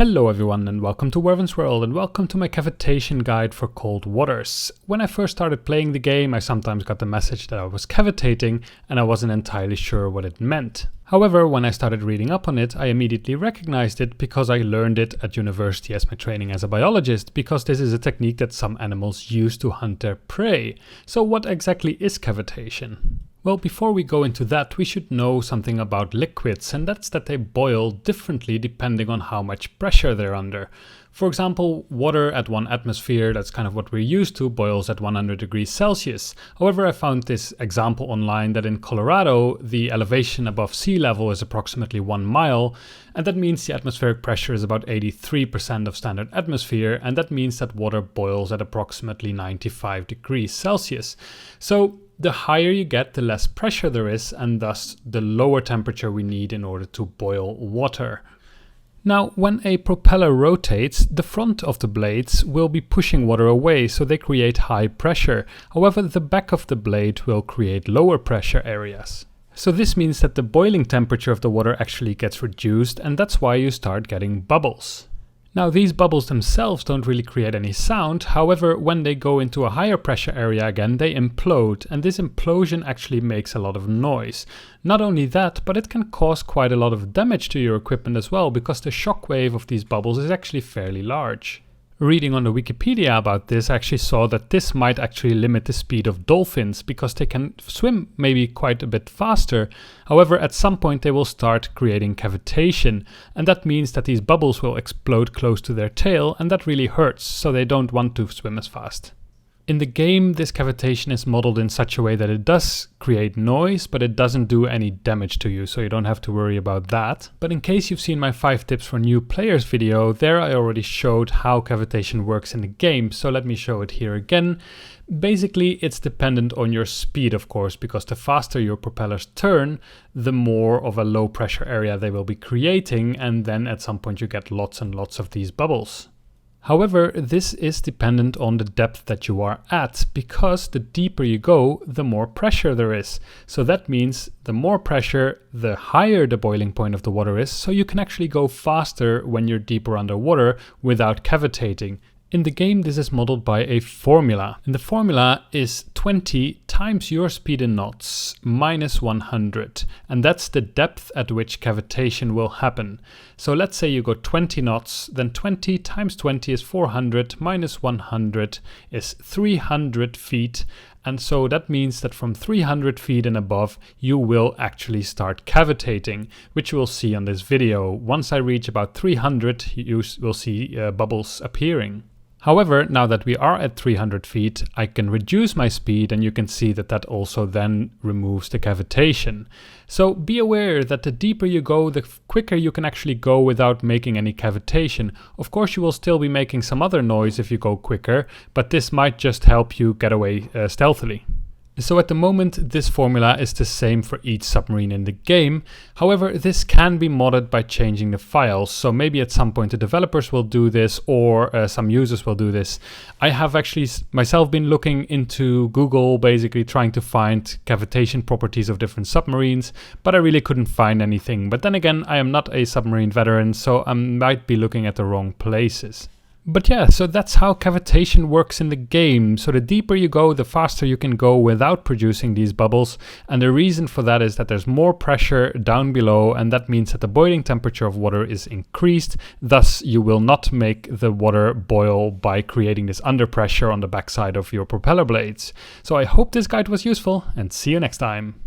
Hello everyone and welcome to Werven's World and welcome to my cavitation guide for cold waters. When I first started playing the game, I sometimes got the message that I was cavitating and I wasn't entirely sure what it meant. However, when I started reading up on it, I immediately recognized it because I learned it at university as my training as a biologist, because this is a technique that some animals use to hunt their prey. So what exactly is cavitation? Well, before we go into that, we should know something about liquids, and that's that they boil differently depending on how much pressure they're under. For example, water at 1 atmosphere, that's kind of what we're used to, boils at 100 degrees Celsius. However, I found this example online that in Colorado, the elevation above sea level is approximately 1 mile, and that means the atmospheric pressure is about 83% of standard atmosphere, and that means that water boils at approximately 95 degrees Celsius. So the higher you get, the less pressure there is, and thus the lower temperature we need in order to boil water. Now, when a propeller rotates, the front of the blades will be pushing water away, so they create high pressure. However, the back of the blade will create lower pressure areas. So this means that the boiling temperature of the water actually gets reduced, and that's why you start getting bubbles. Now, these bubbles themselves don't really create any sound. However, when they go into a higher pressure area again, they implode, and this implosion actually makes a lot of noise. Not only that, but it can cause quite a lot of damage to your equipment as well, because the shock wave of these bubbles is actually fairly large. Reading on the Wikipedia about this, I actually saw that this might actually limit the speed of dolphins because they can swim maybe quite a bit faster. However, at some point they will start creating cavitation, and that means that these bubbles will explode close to their tail, and that really hurts, so they don't want to swim as fast. In the game, this cavitation is modeled in such a way that it does create noise, but it doesn't do any damage to you, so you don't have to worry about that. But in case you've seen my 5 tips for new players video, there I already showed how cavitation works in the game, so let me show it here again. Basically, it's dependent on your speed, of course, because the faster your propellers turn, the more of a low pressure area they will be creating, and then at some point you get lots and lots of these bubbles. However, this is dependent on the depth that you are at, because the deeper you go, the more pressure there is. So that means the more pressure, the higher the boiling point of the water is, so you can actually go faster when you're deeper underwater without cavitating. In the game, this is modeled by a formula, and the formula is 20 times your speed in knots minus 100, and that's the depth at which cavitation will happen. So let's say you go 20 knots, then 20 times 20 is 400, minus 100 is 300 feet, and so that means that from 300 feet and above, you will actually start cavitating, which you will see on this video. Once I reach about 300, you will see bubbles appearing. However, now that we are at 300 feet, I can reduce my speed, and you can see that that also then removes the cavitation. So be aware that the deeper you go, the quicker you can actually go without making any cavitation. Of course, you will still be making some other noise if you go quicker, but this might just help you get away stealthily. So at the moment, this formula is the same for each submarine in the game. However, this can be modded by changing the files. So maybe at some point the developers will do this, or some users will do this. I have actually myself been looking into Google, basically trying to find cavitation properties of different submarines, but I really couldn't find anything. But then again, I am not a submarine veteran, so I might be looking at the wrong places. But yeah, so that's how cavitation works in the game. So the deeper you go, the faster you can go without producing these bubbles. And the reason for that is that there's more pressure down below, and that means that the boiling temperature of water is increased. Thus, you will not make the water boil by creating this underpressure on the backside of your propeller blades. So I hope this guide was useful, and see you next time.